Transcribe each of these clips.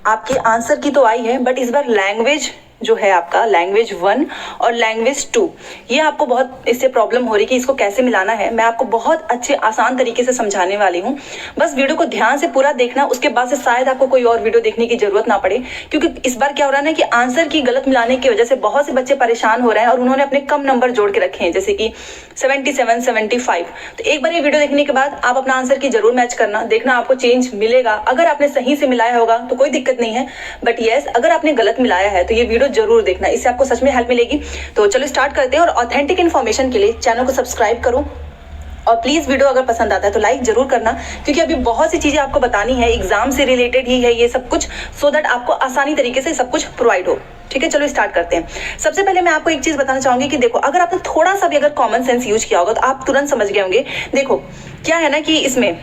आपके आंसर की तो आई है, बट इस बार लैंग्वेज जो है आपका लैंग्वेज 1 और लैंग्वेज 2, ये आपको बहुत इससे प्रॉब्लम हो रही है कि इसको कैसे मिलाना है। मैं आपको बहुत अच्छे आसान तरीके से समझाने वाली हूँ, बस वीडियो को ध्यान से पूरा देखना, उसके बाद से शायद आपको कोई और वीडियो देखने की जरूरत ना पड़े। क्योंकि इस बार क्या हो रहा है ना कि आंसर की गलत मिलाने की वजह से बहुत से बच्चे परेशान हो रहे हैं और उन्होंने अपने कम नंबर जोड़ के रखे हैं, जैसे कि 77, 75। तो एक बार ये वीडियो देखने के बाद आप अपना आंसर की जरूर मैच करना, देखना आपको चेंज मिलेगा। अगर आपने सही से मिलाया होगा तो कोई दिक्कत नहीं है, बट यस अगर आपने गलत मिलाया है तो ये वीडियो जरूर देखना, इससे आपको सच में हेल्प मिलेगी। तो चलो स्टार्ट करते हैं, और ऑथेंटिक इन्फॉर्मेशन के लिए चैनल को सब्सक्राइब करो, और प्लीज वीडियो अगर पसंद आता है तो लाइक जरूर करना, क्योंकि अभी बहुत सी चीजें आपको बतानी है, एग्जाम से रिलेटेड ही है ये सब कुछ, सो दैट आपको आसानी तरीके से सब कुछ प्रोवाइड हो। ठीक है, चलो स्टार्ट करते हैं। सबसे पहले मैं आपको एक चीज बताना चाहूंगी कि देखो, अगर आपने थोड़ा सा भी अगर कॉमन सेंस यूज किया होगा तो आप तुरंत समझ गए होंगे। देखो क्या है ना कि इसमें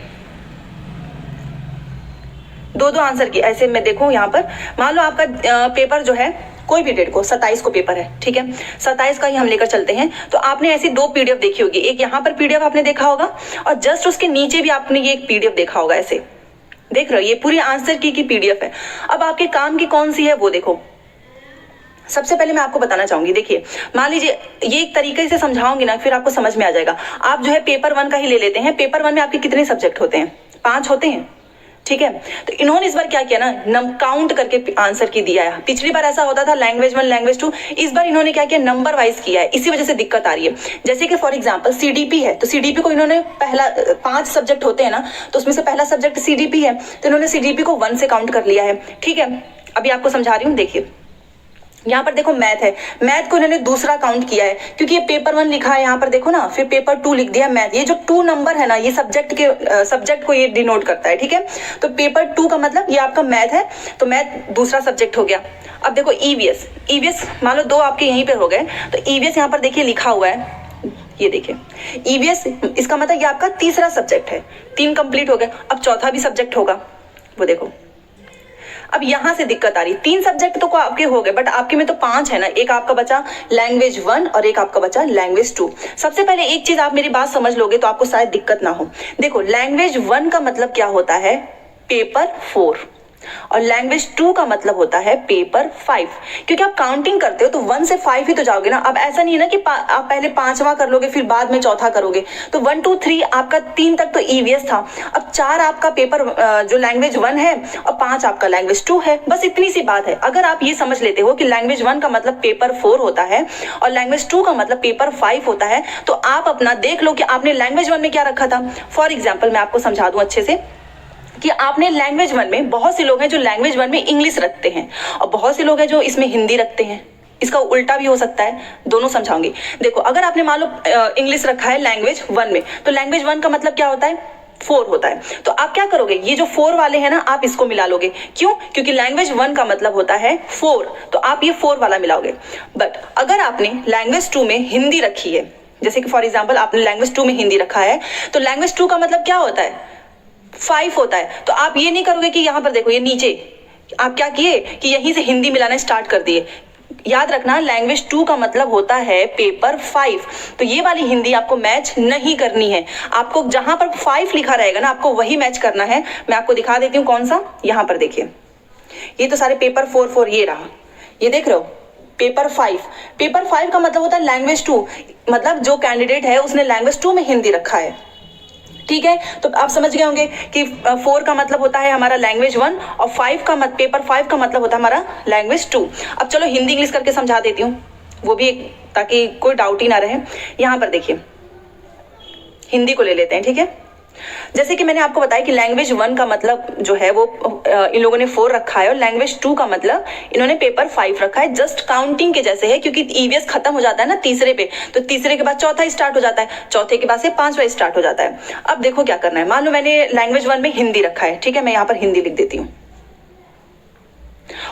दो आंसर की ऐसे में देखो, यहाँ पर मान लो आपका पेपर जो है कोई भी डेट को 27 को पेपर है, ठीक है, 27 का ही हम लेकर चलते हैं। तो आपने ऐसी दो पीडीएफ देखी होगी, एक यहाँ पर पीडीएफ आपने देखा होगा और जस्ट उसके नीचे भी आपने ये एक पीडीएफ देखा होगा, ऐसे देख रहे हो, ये पूरी आंसर की पीडीएफ है। अब आपके काम की कौन सी है वो देखो। सबसे पहले मैं आपको बताना चाहूंगी, देखिए मान लीजिए ये एक तरीके से समझाऊंगी ना, फिर आपको समझ में आ जाएगा। आप जो है पेपर 1 का ही ले लेते हैं। पेपर 1 में आपके कितने सब्जेक्ट होते हैं? 5 होते हैं, ठीक है। तो इन्होंने इस बार क्या किया ना, काउंट करके आंसर की दिया है। पिछली बार ऐसा होता था लैंग्वेज 1 लैंग्वेज 2, इस बार इन्होंने क्या किया, नंबर वाइज किया है, इसी वजह से दिक्कत आ रही है। जैसे कि फॉर एग्जांपल सीडीपी है, तो सीडीपी को इन्होंने पहला 5 सब्जेक्ट होते हैं ना, तो उसमें से पहला सब्जेक्ट सीडीपी है, तो इन्होंने सीडीपी को 1 से काउंट कर लिया है, ठीक है। अभी आपको समझा रही हूँ, देखिए यहाँ पर देखो मैथ है, मैथ को इन्होंने दूसरा काउंट किया है, क्योंकि ये पेपर 1 लिखा है यहाँ पर देखो ना, फिर पेपर 2 लिख दिया मैथ। ये जो 2 नंबर है ना, ये सब्जेक्ट को ये डिनोट करता है, ठीक है। तो पेपर 2 का मतलब ये आपका मैथ है, तो मैथ दूसरा सब्जेक्ट हो गया। अब देखो ईवीएस, ईवीएस मान लो 2 आपके यहीं पे हो गए, तो ईवीएस यहाँ पर देखिए लिखा हुआ है, ये देखिए ईवीएस, इसका मतलब ये आपका तीसरा सब्जेक्ट है। 3 कंप्लीट हो गए, अब चौथा भी सब्जेक्ट होगा, वो देखो। अब यहां से दिक्कत आ रही, 3 सब्जेक्ट तो आपके हो गए, बट आपके में तो 5 है ना, एक आपका बचा लैंग्वेज 1 और एक आपका बचा लैंग्वेज 2। सबसे पहले एक चीज आप मेरी बात समझ लोगे तो आपको शायद दिक्कत ना हो। देखो लैंग्वेज 1 का मतलब क्या होता है, पेपर 4, और लैंग्वेज 2 का मतलब होता है पेपर 5। क्योंकि आप काउंटिंग करते हो तो 1 से 5 ही तो जाओगे ना। अब ऐसा नहीं है ना कि आप पहले 5वां कर लोगे फिर बाद में चौथा करोगे। तो 1 2 3 आपका 3 तक तो ईवीएस था, अब 4 आपका पेपर जो लैंग्वेज 1 है और 5 आपका लैंग्वेज 2 है। बस इतनी सी बात है। अगर आप ये समझ लेते हो कि लैंग्वेज 1 का मतलब पेपर 4 होता है और लैंग्वेज 2 का मतलब पेपर 5 होता है, तो आप अपना देख लो कि आपने लैंग्वेज 1 में क्या रखा था। फॉर एग्जाम्पल मैं आपको समझा दूं अच्छे से कि आपने लैंग्वेज 1 में, बहुत से लोग हैं जो लैंग्वेज 1 में इंग्लिश रखते हैं और बहुत से लोग हैं जो इसमें हिंदी रखते हैं। इसका उल्टा भी हो सकता है, दोनों समझाऊंगी। देखो अगर आपने मान लो इंग्लिश रखा है लैंग्वेज 1 में, तो लैंग्वेज 1 का मतलब क्या होता है, 4 होता है। तो आप क्या करोगे, ये जो 4 वाले हैं ना, आप इसको मिला लोगे। क्यों? क्योंकि लैंग्वेज 1 का मतलब होता है 4, तो आप ये 4 वाला मिलाओगे। बट अगर आपने लैंग्वेज 2 में हिंदी रखी है, जैसे कि फॉर एग्जाम्पल आपने लैंग्वेज 2 में हिंदी रखा है, तो लैंग्वेज 2 का मतलब क्या होता है, 5 होता है। तो आप ये नहीं करोगे कि यहाँ पर देखो ये नीचे आप क्या किए कि यहीं से हिंदी मिलाना स्टार्ट कर दिए। याद रखना लैंग्वेज 2 का मतलब होता है पेपर 5, तो ये वाली हिंदी आपको मैच नहीं करनी है। आपको जहां पर 5 लिखा रहेगा ना, आपको वही मैच करना है। मैं आपको दिखा देती हूँ कौन सा। यहाँ पर देखिए ये तो सारे पेपर 4 ये रहा, ये देख रहे हो पेपर 5। पेपर 5 का मतलब होता है लैंग्वेज 2, मतलब जो कैंडिडेट है उसने लैंग्वेज 2 में हिंदी रखा है, ठीक है। तो आप समझ गए होंगे कि 4 का मतलब होता है हमारा लैंग्वेज 1 और पेपर 5 का मतलब होता है हमारा लैंग्वेज 2। अब चलो हिंदी इंग्लिश करके समझा देती हूँ, वो भी ताकि कोई डाउट ही ना रहे। यहाँ पर देखिए हिंदी को ले लेते हैं, ठीक है। जैसे कि मैंने आपको बताया कि लैंग्वेज 1 का मतलब जो है वो इन लोगों ने 4 रखा है और लैंग्वेज 2 का मतलब इन्होंने पेपर 5 रखा है। जस्ट काउंटिंग के जैसे है, क्योंकि ईवीएस खत्म हो जाता है ना तीसरे पे, तो तीसरे के बाद चौथा स्टार्ट हो जाता है, चौथे के बाद से 5वां स्टार्ट हो जाता है। अब देखो क्या करना है, मान लो मैंने लैंग्वेज 1 में हिंदी रखा है, ठीक है, मैं यहाँ पर हिंदी लिख देती हूँ,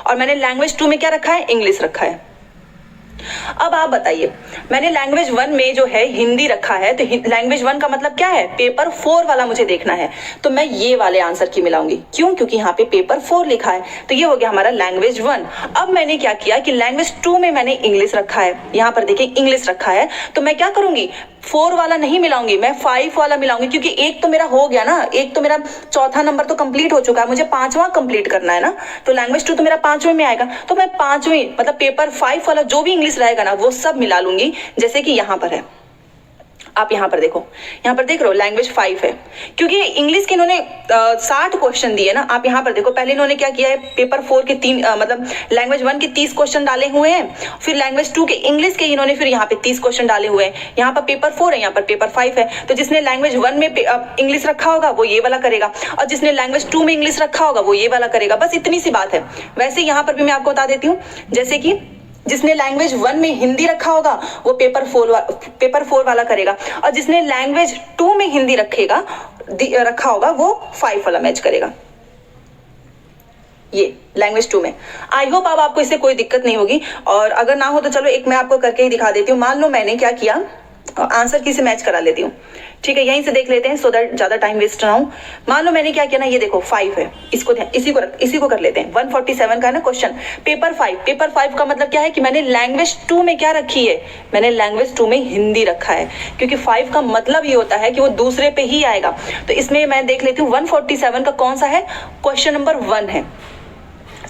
और मैंने लैंग्वेज 2 में क्या रखा है, इंग्लिश रखा है। अब आप बताइए, मैंने लैंग्वेज 1 में जो है हिंदी रखा है, तो लैंग्वेज 1 का मतलब क्या है, पेपर 4 वाला मुझे देखना है, तो मैं ये वाले आंसर की मिलाऊंगी। क्यों? क्योंकि यहाँ पे पेपर 4 लिखा है, तो ये हो गया हमारा लैंग्वेज 1। अब मैंने क्या किया कि लैंग्वेज 2 में मैंने इंग्लिश रखा है, यहाँ पर देखिए इंग्लिश रखा है, तो मैं क्या करूंगी, 4 वाला नहीं मिलाऊंगी, मैं 5 वाला मिलाऊंगी, क्योंकि एक तो मेरा हो गया ना, एक तो मेरा चौथा नंबर तो कंप्लीट हो चुका है, मुझे 5वां कंप्लीट करना है ना। तो लैंग्वेज 2 तो मेरा 5वें में आएगा, तो मैं 5वें मतलब पेपर 5 वाला जो भी इंग्लिश रहेगा ना वो सब मिला लूंगी। जैसे कि यहाँ पर है, आप यहाँ पर देखो, यहाँ पर देख रहे हो लैंग्वेज 5 है, क्योंकि इंग्लिश के इन्होंने 60 क्वेश्चन दिए ना। आप यहाँ पर देखो, पहले इन्होंने क्या किया है, पेपर 4 के मतलब लैंग्वेज 1 के 30 क्वेश्चन डाले हुए हैं, फिर लैंग्वेज 2 के इंग्लिश के इन्होंने फिर यहाँ पे 30 क्वेश्चन डाले हुए हैं। यहाँ पर पेपर 4 है, यहाँ पर पेपर 5 है। तो जिसने लैंग्वेज 1 में इंग्लिश रखा होगा वो ये वाला करेगा, और जिसने लैंग्वेज 2 में इंग्लिश रखा होगा वो ये वाला करेगा। बस इतनी सी बात है। वैसे यहाँ पर भी मैं आपको बता देती हूँ, जैसे कि जिसने लैंग्वेज 1 में हिंदी रखा होगा वो पेपर 4 वाला करेगा, और जिसने लैंग्वेज 2 में हिंदी रखा होगा वो 5 वाला मैच करेगा। ये लैंग्वेज 2 में। आई होप अब आपको इससे कोई दिक्कत नहीं होगी, और अगर ना हो तो चलो एक मैं आपको करके ही दिखा देती हूँ। मान लो मैंने क्या किया, आंसर की से मैच करा लेती हूँ, ठीक है, यहीं से देख लेते हैं सो दैट ज्यादा टाइम वेस्ट ना हो। मान लो मैंने क्या किया ना, ये देखो 5 है, इसी को कर लेते हैं। 147 का है ना क्वेश्चन, पेपर 5 का मतलब क्या है कि मैंने लैंग्वेज 2 में क्या रखी है, मैंने लैंग्वेज 2 में हिंदी रखा है, क्योंकि 5 का मतलब ये होता है कि वो दूसरे पे ही आएगा। तो इसमें मैं देख लेती हूँ 147 का कौन सा है, क्वेश्चन नंबर 1 है,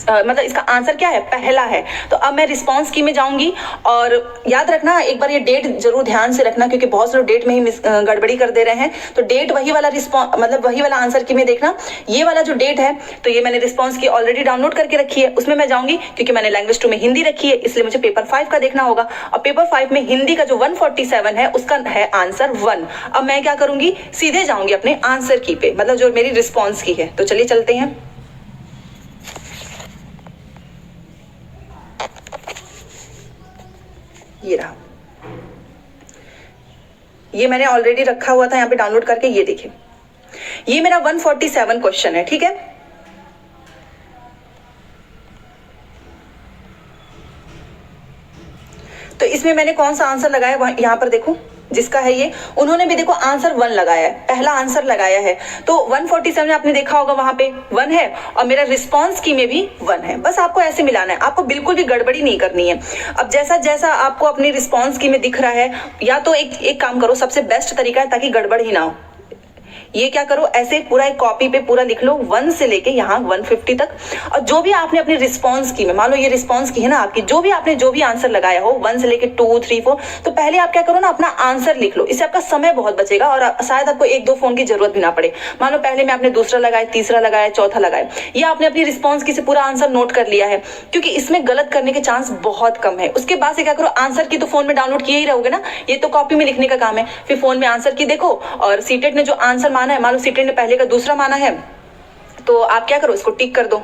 मतलब इसका आंसर क्या है, पहला है। तो अब मैं रिस्पांस की में जाऊंगी, और याद रखना एक बार ये डेट जरूर ध्यान से रखना, क्योंकि बहुत से लोग डेट में ही गड़बड़ी कर दे रहे हैं। तो डेट वही वाला मतलब वही वाला आंसर की में देखना, ये वाला जो डेट है, तो ये मैंने रिस्पांस की ऑलरेडी डाउनलोड करके रखी है, उसमें मैं जाऊंगी, क्योंकि मैंने लैंग्वेज 2 में हिंदी रखी है, इसलिए मुझे पेपर 5 का देखना होगा। और पेपर 5 में हिंदी का जो 147 है उसका है आंसर 1। अब मैं क्या करूंगी, सीधे जाऊंगी अपने आंसर की पे, मतलब जो मेरी रिस्पॉन्स की है। तो चलिए चलते हैं, ये रहा, ये मैंने ऑलरेडी रखा हुआ था यहाँ पे डाउनलोड करके। ये देखिए, ये मेरा 147 क्वेश्चन है, ठीक है। तो इसमें मैंने कौन सा आंसर लगाया, यहाँ पर देखो जिसका है ये, उन्होंने भी देखो आंसर 1 लगाया है, पहला आंसर लगाया है। तो 147 में आपने देखा होगा वहां पे 1 है, और मेरा रिस्पांस की में भी 1 है। बस आपको ऐसे मिलाना है, आपको बिल्कुल भी गड़बड़ी नहीं करनी है। अब जैसा जैसा आपको अपनी रिस्पांस की में दिख रहा है, या तो एक काम करो, सबसे बेस्ट तरीका है ताकि गड़बड़ ही ना हो, ये क्या करो, ऐसे पूरा एक कॉपी पे पूरा लिख लो 1 से लेके यहाँ 150 तक, और जो भी आपने अपनी रिस्पांस की में, मान लो ये रिस्पांस की है ना आपकी, जो भी आपने जो भी आंसर लगाया हो 1 से लेके 2, 3, 4, तो पहले आप क्या करो ना, अपना आंसर लिख लो, इससे आपका समय बहुत बचेगा, और शायद आपको 1-2 फोन की जरूरत भी ना पड़े। मान लो पहले में आपने दूसरा लगाया, तीसरा लगाया, चौथा लगाया, या आपने अपनी रिस्पॉन्स की से पूरा आंसर नोट कर लिया है, क्योंकि इसमें गलत करने के चांस बहुत कम है। उसके बाद से क्या करो, आंसर की तो फोन में डाउनलोड किए ही रहोगे ना, ये तो कॉपी में लिखने का काम है, फिर फोन में आंसर की देखो, और सीटेट ने जो आंसर माना है, मान लो सीटेट ने पहले का दूसरा माना है, तो आप क्या करो, इसको टिक कर दो,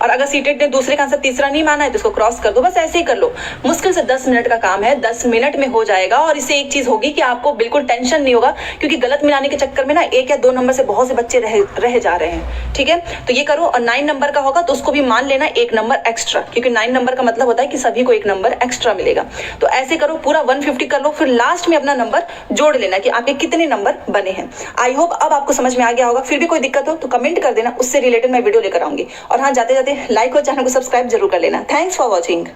और अगर सीटेट ने दूसरे का आंसर तीसरा नहीं माना है तो इसको क्रॉस कर दो। बस ऐसे ही कर लो, मुश्किल से 10 मिनट का काम है, 10 मिनट में हो जाएगा। और इससे एक चीज होगी कि आपको बिल्कुल टेंशन नहीं होगा, क्योंकि गलत मिलाने के चक्कर में ना 1 या 2 नंबर से बहुत से बच्चे रह जा रहे हैं, ठीक है। तो ये करो, और 9 नंबर का होगा तो उसको भी मान लेना 1 नंबर एक्स्ट्रा, क्योंकि 9 नंबर का मतलब होता है कि सभी को 1 नंबर एक्स्ट्रा मिलेगा। तो ऐसे करो, पूरा 150 कर लो, फिर लास्ट में अपना नंबर जोड़ लेना कि आपके कितने नंबर बने हैं। आई होप अब आपको समझ में आ गया होगा। फिर भी कोई दिक्कत हो तो कमेंट कर देना, उससे रिलेटेड मैं वीडियो लेकर आऊंगी। और हाँ, जाते जाते लाइक और चैनल को सब्सक्राइब जरूर कर लेना। Thanks for watching.